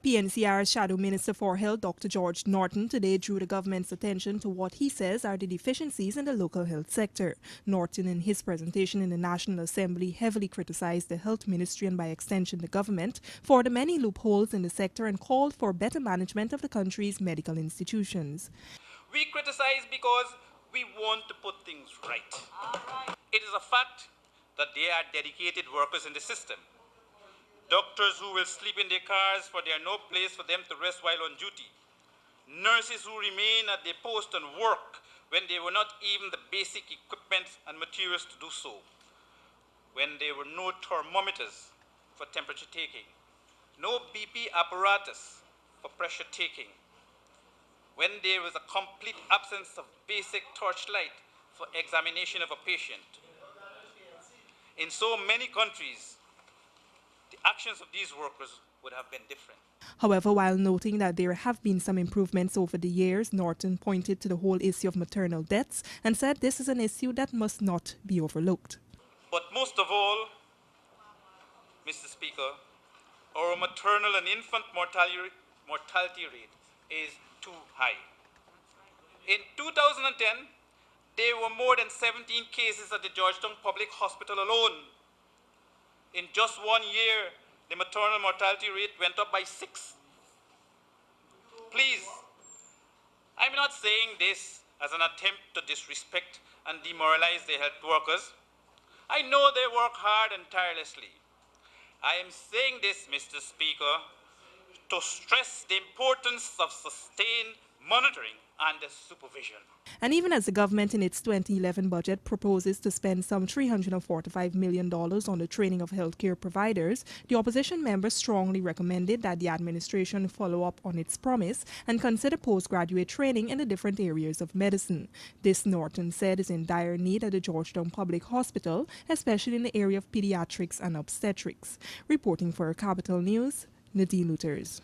PNCR's Shadow Minister for Health, Dr. George Norton, today drew the government's attention to what he says are the deficiencies in the local health sector. Norton, in his presentation in the National Assembly, heavily criticized the health ministry and by extension the government for the many loopholes in the sector and called for better management of the country's medical institutions. We criticize because we want to put things right. It is a fact that there are dedicated workers in the system. Doctors who will sleep in their cars for there are no place for them to rest while on duty. Nurses who remain at their post and work when there were not even the basic equipment and materials to do so. When there were no thermometers for temperature taking, no BP apparatus for pressure taking, when there was a complete absence of basic torchlight for examination of a patient. In so many countries, the actions of these workers would have been different. However, while noting that there have been some improvements over the years, Norton pointed to the whole issue of maternal deaths and said this is an issue that must not be overlooked. But most of all, Mr. Speaker, our maternal and infant mortality rate is too high. In 2010, there were more than 17 cases at the Georgetown Public Hospital alone. In just 1 year, the maternal mortality rate went up by 6. Please, I'm not saying this as an attempt to disrespect and demoralize the health workers. I know they work hard and tirelessly. I am saying this, Mr. Speaker, to stress the importance of sustained monitoring and supervision. And even as the government in its 2011 budget proposes to spend some $345 million on the training of healthcare providers, the opposition members strongly recommended that the administration follow up on its promise and consider postgraduate training in the different areas of medicine. This, Norton said, is in dire need at the Georgetown Public Hospital, especially in the area of pediatrics and obstetrics. Reporting for Capital News, Nadine Luthers.